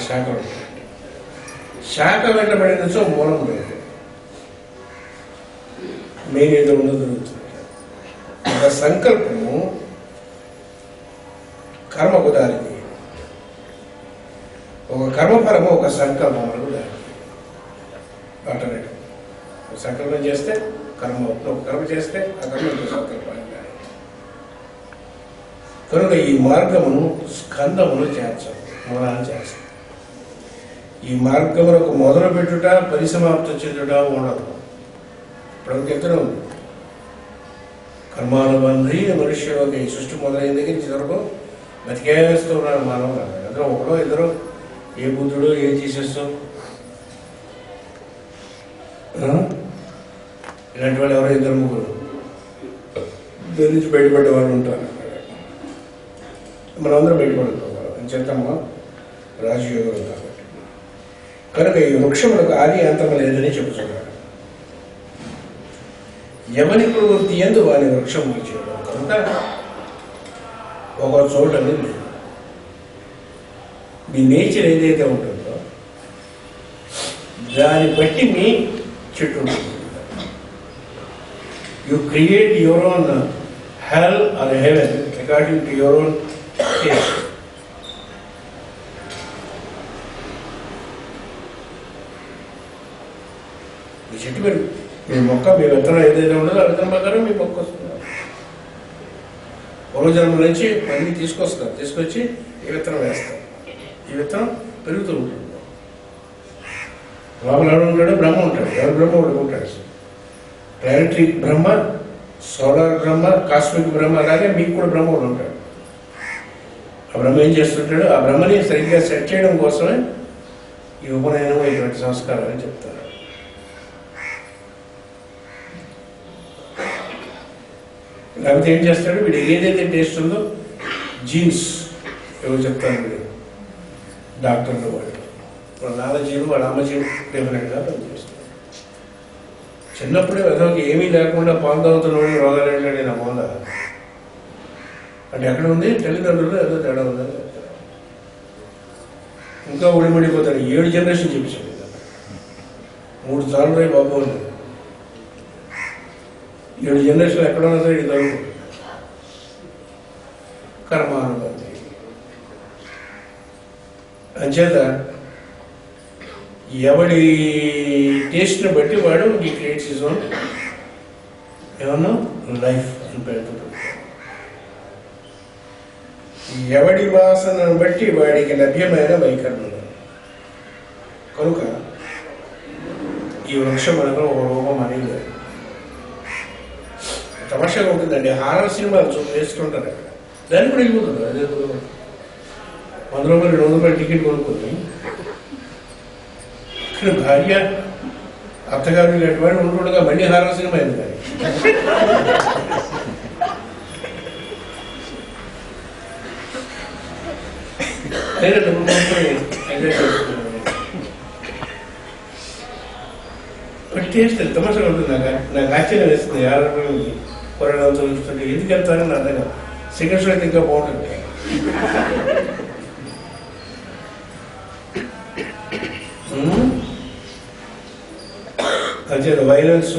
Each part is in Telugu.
శాఖ శాఖ వెంటబడినచో మూలం లేదు. మెయిన్ ఏదో ఉండదు. ఒక సంకల్పము కర్మకు దారిది. ఒక కర్మఫలము ఒక సంకల్పములకు దారి. ఆల్టర్నేటివ్. ఒక సంకల్పం చేస్తే కర్మ అవుతుంది, ఒక కర్మ చేస్తే ఆ కర్మ సంకల్పానికి దారి. కనుక ఈ మార్గమును స్కందమును చేర్చాలి, మూలాన్ని చేస్తాం. ఈ మార్గములకు మొదలు పెట్టుట పరిసమాప్తి చెందుట ఉండదు. ఇప్పుడు ఉంది కర్మానుబంధి మనుష్యులకి సృష్టి మొదలైన దగ్గర నుంచి వరకు బతికేస్తూ ఉన్నారు మానవులు. అందులో ఒకడో ఇద్దరు ఏ బుద్ధుడు ఏ జీసస్ ఇలాంటి వాళ్ళు ఎవరో ఇద్దరు ముగ్గురు దాని నుంచి బయటపడే వాళ్ళు ఉంటారు. మనందరం బయటపడుతున్నాం అని చెప్తామా రాజయోగం కాబట్టి. కనుక ఈ వృక్షములకు ఆది అంతము లేదని చెబుతున్నాడు. ఎవరి ప్రవృత్తి ఎందు వాని వృక్షం చేయడం కనుక ఒక చోటని లేదు. మీ నేచర్ ఏదైతే ఉంటుందో దాన్ని బట్టి మీ చెట్టు ఉంటుంది. You create your own hell or heaven according to your own taste. మీ చెట్టు మీరు మీ మొక్క మీ విత్తనం ఏదైతే ఉండదో ఆ విత్తనం ప్రకారం మీ మొక్క వస్తుంది. పూర్వజన్మ నుంచి మళ్ళీ తీసుకొచ్చి ఈ విత్తనం వేస్తాం. ఈ విత్తనం పెరుగుతూ ఉంటుంది. లోపల ఎవరు ఉంటాడు? బ్రహ్మ ఉంటాడు. ఎవరు బ్రహ్మ ఉంటాడు? ప్లానటరీ బ్రహ్మ, సోలార్ బ్రహ్మ, కాస్మిక్ బ్రహ్మ. అలాగే మీకు కూడా బ్రహ్మ ఉంటాడు. ఆ బ్రహ్మ ఏం చేస్తుంటాడు? ఆ బ్రహ్మని సరిగ్గా సెట్ చేయడం కోసమే ఈ ఉపనయనం ఇటువంటి సంస్కారం అని చెప్తారు. లేకపోతే ఏం చేస్తాడు? వీడు ఏదైతే టేస్ట్ ఉందో జీన్స్ ఎవరు చెప్తారు? వీడు డాక్టర్లు వాళ్ళు వాళ్ళ నాన్న జీను వాళ్ళ అమ్మ జీను డెఫినెట్గా పనిచేస్తారు. చిన్నప్పుడే వెదవకి ఏమీ లేకుండా పాలు తాగుతున్న రోగాలు ఏంటంటే నా మొదల అంటే ఎక్కడ ఉంది? తల్లిదండ్రులు ఏదో తేడా ఉందని చెప్తారు. ఇంకా ఉడిమడిపోతాడు. 7 జనరేషన్ చూపించాడు. 3 సార్లు రే బాబు ఉంది. 7 జనరేషన్లు ఎక్కడ ఉన్నా సరే ఇది తగ్గు కర్మానుబంధి. అంచేత ఎవడి టేస్ట్ని బట్టి వాడు ఈ క్రియేట్స్ హిజ్ ఓన్ ఏమన్నా లైఫ్ అని పెడుతుంది. ఎవడి వాసనను బట్టి వాడికి లభ్యమైన వైఖరులు. కనుక ఈ వృక్షం అనగా ఒక రూపం అనేది తమాషాగా ఉంటుందండి. హారర్ సినిమాలు వేసుకుంటారు అక్కడ. దాన్ని కూడా వెళ్ళిపోతుంది. అదే 100 రూపాయలు 200 రూపాయలు టికెట్ కొనుక్కొని ఇక్కడ భార్య అత్తగారు ఇలాంటి వాడు ఉంటుండగా మళ్ళీ హారర్ సినిమా అయింది. కానీ అదే డబ్బులు కొనుక్కొని ఎంజాయ్ చేస్తున్నాను. టేస్ట్ తమాషాగా ఉంటుంది. నాకు ఆశ్చర్యం వేస్తుంది. 50 రూపాయలు కొరడంతో ఉంచుతుంటే ఎందుకు వెళ్తారని నా దగ్గర సెకండ్ షో అయితే ఇంకా బాగుంటుంది. అంతే వైలెన్స్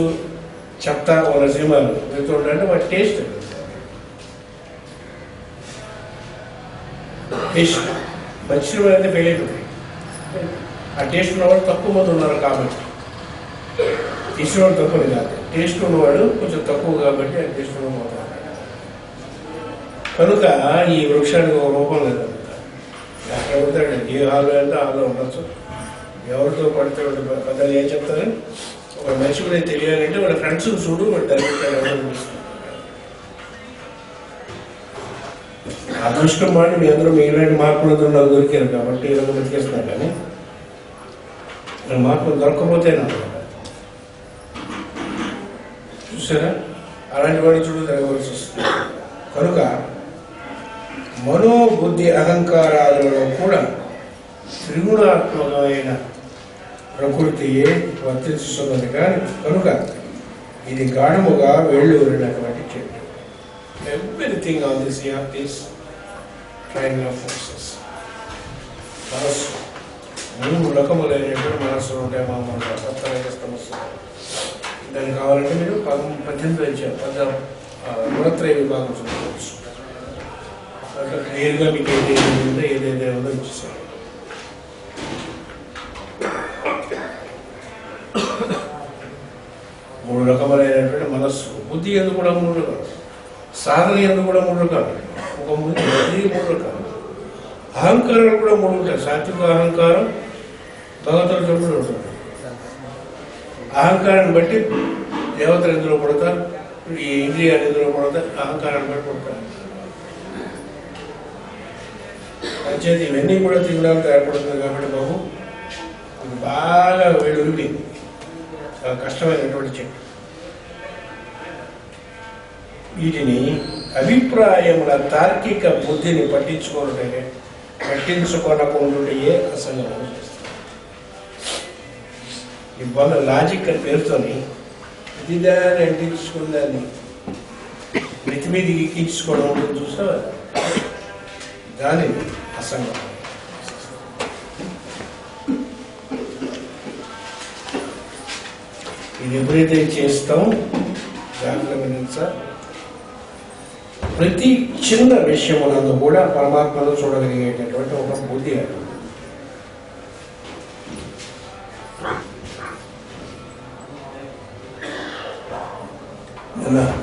చెత్త ఉన్న సినిమాలు వెళ్తుంటే వాటి టేస్ట్ మంచి సినిమా అయితే ఫెయిల్ అయిపోతుంది. ఆ టేస్ట్ ఉన్నవాడు తక్కువ మంది ఉన్నారు కాబట్టి ఇష్టం తక్కువ కాదు. టేస్ట్ ఉన్నవాడు కొంచెం తక్కువ కాబట్టి ఆ టేస్ట్ ఉన్నవాడు. కనుక ఈ వృక్షానికి ఒక రూపం లేదు. ఎక్కడ పడతాడు? ఏ హాల్లో అంటే హాల్లో ఉండొచ్చు. ఎవరితో పడితే పెద్దలు ఏం చెప్తారు? ఒక మనిషి కూడా తెలియాలంటే వాళ్ళ ఫ్రెండ్స్ చూడు, వాడు తల్లిదండ్రులు ఎవరు చూస్తారు. అదృష్టం మాట మీ అందరూ మీ ఇలాంటి మార్పులతో నాకు దొరికారు కాబట్టి ఇలా బతికేస్తున్నారు. కానీ మార్పులు దొరకకపోతే చూసారా అలాంటి వాడి చూడు జరగవలసి వస్తుంది. కనుక మనోబుద్ధి అహంకారాలలో కూడా త్రిగుణాత్మకమైన ప్రకృతియే వర్తిస్తున్నది. కానీ కనుక ఇది గాఢముగా వెళ్ళూరినటువంటి చెట్టు. Everything on this earth is triangular forces. 3 రకములైనటువంటి మనస్సులు ఉంటాయి మామూలుగా సప్తరజస్తమస్సు. దానికి కావాలంటే మీరు 18 ఇచ్చారు గుణత్రయ విభాగం చూసుకోవచ్చు. అట్లా క్లియర్గా మీకు ఏదైతే ఉందో ఏదైతే ఉందో ఇచ్చేసారు. మూడు రకములైనటువంటి మనస్సు. బుద్ధి ఎందుకు కూడా 3 రకాలు, సాధన ఎందుకు కూడా 3 రకాలు, ఒక బుద్ధి 3 రకాలు. అహంకారాలు కూడా 3 ఉంటాయి. సాత్విక అహంకారం భగవంతుడు చెప్పుడు ఉంటుంది. అహంకారాన్ని బట్టి దేవతలు ఎందులో పడతారు, ఈ ఇంద్రియాలు ఎందులో పడతారు, అహంకారాన్ని బట్టి పడతారు. అంచేది ఇవన్నీ కూడా తినడానికి ఏర్పడుతుంది కాబట్టి బాబు ఇది బాగా వేడురిపింది. చాలా కష్టమైనటువంటి చెట్టు. వీటిని అభిప్రాయముల తార్కిక బుద్ధిని పట్టించుకోనకుండాయే అసంగం చేస్తారు. ఈ బొల్ల లాజిక్ అని పేరుతోని ఇదిదాన్ని అంటించుకుందాన్ని మితి మీదికి ఎక్కించుకోవడం ఉంటుంది చూసావా, దాని అసంగం. ఇది ఎప్పుడైతే చేస్తాం జాగ్రత్త గమనించాలి. ప్రతి చిన్న విషయమునందు కూడా పరమాత్మను చూడగలిగేటటువంటి ఒక బుద్ధి అది.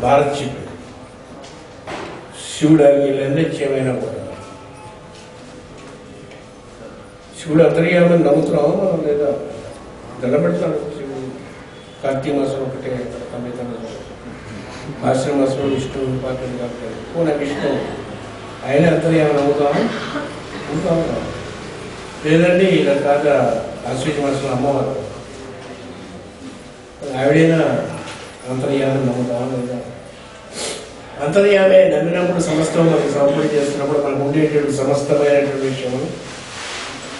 భారత్ చెప్పి శివుడు అడిగిన ఏమైనా కూడా శివుడు అంతర్యామని నమ్ముతున్నామా లేదా? దండపెడతాడు శివుడు. కార్తీక మాసం ఒకటే ఆశ్రమ మాసంలో విష్ణువు పాత్రలు కాదు పోనీ విష్ణువు ఆయన అంతర్యామని నమ్ముతాము ఉంటాము. లేదండి ఇలా కాక ఆశ్వీజ మాసంలో అమ్మవారు ఆవిడైనా అంతర్యామని నమ్ముతామా లేదా? అంతర్యామే నమ్మినప్పుడు సమస్తం మనకు సమర్పణ చేస్తున్నప్పుడు మనకు ఉండేటువంటి సమస్తమైనటువంటి విషయము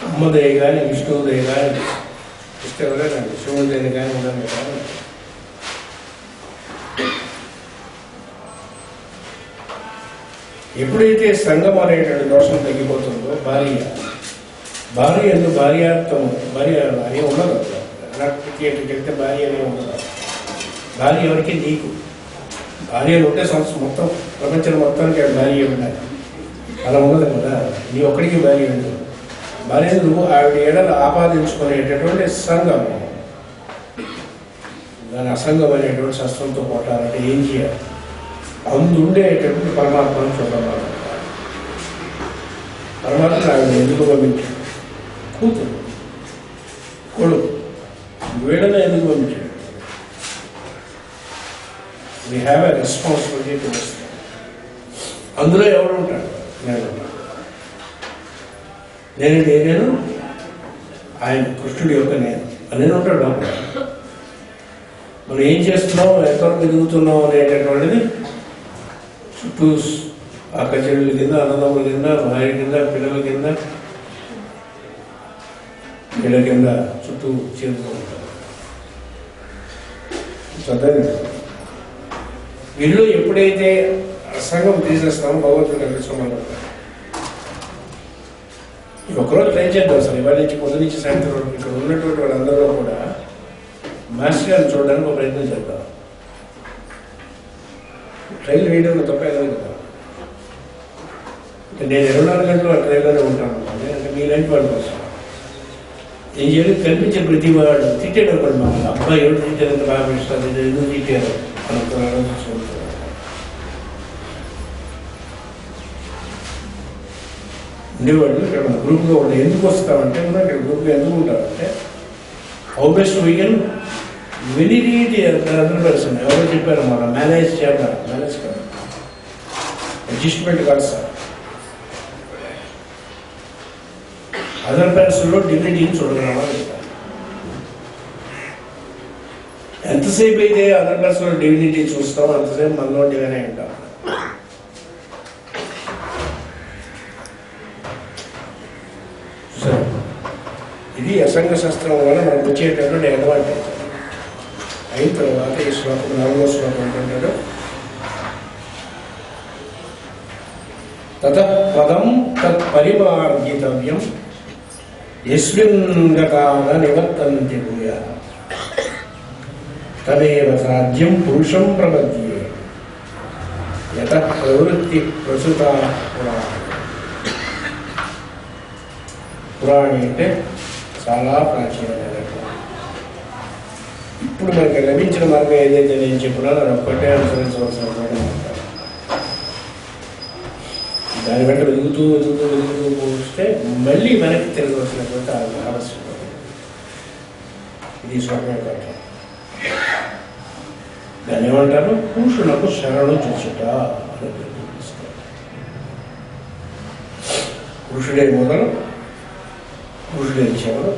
అమ్మదయ కానీ విష్ణువుదయ కానీ ఇస్తే కూడా కానీ శివుదయ కానీ ఉండదు కదా. ఎప్పుడైతే సంఘం అనేటువంటి దోషం తగ్గిపోతుందో భార్య ఎందుకు భార్యార్థం భార్య అని ఉండదు. టికెట్కి వెళ్తే భార్య అనే ఉండదు. భార్య ఎవరికి నీకు భార్యలు ఉంటే సంవత్సరం మొత్తం ప్రపంచం మొత్తానికి భార్య ఉండాలి. అలా ఉండదు కదా, నీ ఒక్కడికి భార్య ఉండదు. భార్య నువ్వు ఆవిడ ఏడలు ఆపాదించుకునేటటువంటి సంఘం. దాని అసంగం అనేటువంటి శస్త్రంతో కొట్టాలంటే ఏం చేయాలి? అందుండేటటువంటి పరమాత్మను చూడాలి. పరమాత్మ ఆవిడ ఎందుకు పంపించాడు? కూతురు కొడుకు వీళ్ళనే ఎందుకు పంపించాడు? We have a responsibility to this. అందులో ఎవరు ఉంటాడు? నేను ఆయన కృష్ణుడి యొక్క నేను ఉంటాడు లోపల. మనం ఏం చేస్తున్నాం, ఎంతవరకు ఎదుగుతున్నాం అనేటటువంటిది చుట్టూ అక్క చెల్లెల కింద, అన్నదమ్ముల కింద, భార్య కింద, పిల్లల కింద, వీళ్ళ కింద చుట్టూ చేరుతూ ఉంటారు. చదవండి. వీళ్ళు ఎప్పుడైతే అసంగం తీసేస్తామో భగవంతుడు కనిపించమని ఒకరోజు ట్రై చేద్దాం. అసలు ఇవాళ నుంచి పొద్దు నుంచి సాయంత్రం వరకు ఇక్కడ ఉన్నటువంటి వాళ్ళందరూ కూడా మాస్టర్ గారిని చూడడానికి ఒక ప్రయత్నం చేద్దాం. ట్రైన్ వేయడం తప్ప కదా. నేను 24 గంటలు ఆ ట్రైన్లోనే ఉంటాను. అంటే మీలాంటి వాళ్ళ కోసం ఏం చేయాలి? కనిపించే ప్రతి వాడు తిట్టాడు అనుకోండి. మా అబ్బాయి ఎవరు తిట్టారంటే బాగా పిలుస్తారు, ఎందుకు తిట్టారు అనుకున్నారో చూసుకుంటారు. ఉండేవాళ్ళు ఇక్కడ మన గ్రూప్గా ఉండే ఎందుకు వస్తామంటే మనం ఇక్కడ గ్రూప్గా ఎందుకు ఉంటామంటే హౌ బెస్ట్ వీ కెన్ వెలిరీడ్ అదర్ పర్సన్. ఎవరో చెప్పారు మన మేనేజ్ చేద్దాం. మేనేజ్ కాదు, అడ్జస్ట్మెంట్ కాదు సార్. అదర్ పర్సన్లో డిగ్నిటీని చూడగలమా? ఎంతసేపు అయితే అదర్ పర్సన్లో డిగ్నిటీ చూస్తామో అంతసేపు మనలో డివైన్ అయి ఉంటాం. ఇది అసంగ శాస్త్రం వల్ల మనకు వచ్చేటటువంటి అడ్వాంటేజ్. అయిన తర్వాత ఈ శ్లోకం 4వ శ్లోకం అంటున్నాడు, తతః పదం తత్పరిమార్గితవ్యం యస్మిన్ గతాన నివర్తంతి భూయ తదేవ సాధ్యం పురుషం ప్రపద్యే యత ప్రవృత్తి ప్రసుత పురాణి. పురాణి అంటే చాలా ప్రాచీనమైనటువంటి, ఇప్పుడు మనకి లభించిన మార్గం ఏదైతే నేను చెప్పినానో అది ఒక్కటే అనుసరించవలసినటువంటి మార్గం. దాని వెంట వెలుగుతూ పోస్తే మళ్ళీ వెనక్కి తిరగవలసినటువంటి ఆవశ్యకత. ఇది స్వర్గం కథ. దాన్ని ఏమంటారు? పురుషులకు శరణు చూచుట అని పిలుస్తారు. పురుషుడే మొదలు, పురుషుడే చివరు.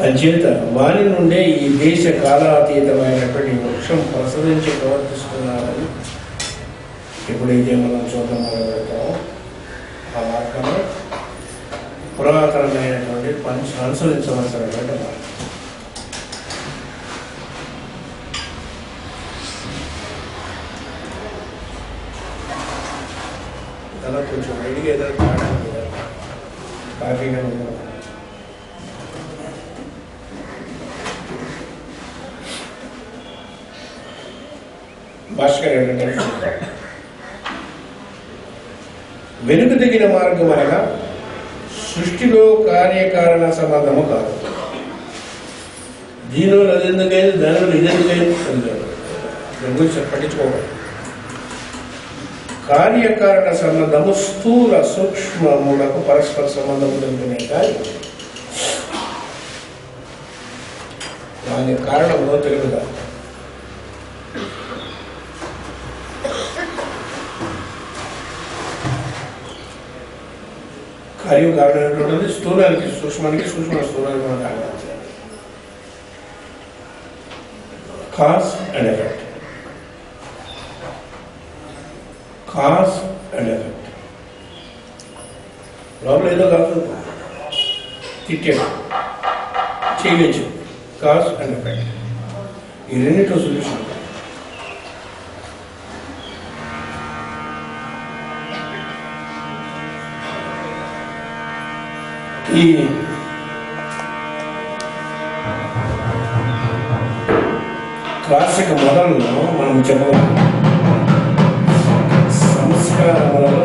అంచేత వారి నుండే ఈ దేశ కాలాతీతమైనటువంటి వృక్షం ప్రసరించి ప్రవర్తిస్తున్నారని ఎప్పుడైతే మనం చూడడం మొదలుపెడతామో ఆ మార్గంలో పురాతనమైనటువంటి అనుసరించవలసినటువంటి మార్గం. అలా కొంచెం వేడిగా ఏదైనా తాగడానికి కాఫీగా ఉందా? భాస్కర్ ఏంటంటే వెనుక తగిన మార్గం అనగా సృష్టిలో కార్యకారణ సంబంధము కాదు. దీనిలో అదెందుకైంది, దానిలో ఇదెందుకైంది దాని గురించి పట్టించుకోవాలి. కార్యకారణ సంబంధము స్థూల సూక్ష్మములకు పరస్పర సంబంధం తెలుపునే కానీ దాని కారణంలో తెలుగుదా. కార్యం కారణమైనటువంటిది స్థూలానికి సూక్ష్మానికి, సూక్ష్మ స్థూలానికి మనం కారణం. Cause and effect, cause and effect. లోపల ఏదో కాదు, తిట్టాడు, చేయవచ్చు. కాజ్ అండ్ ఎఫెక్ట్, ఈ రెండింటిలో సొల్యూషన్. ఈ క్లాసిక్ మొదల్లో మనం చెప్పగలం సంస్కారములలో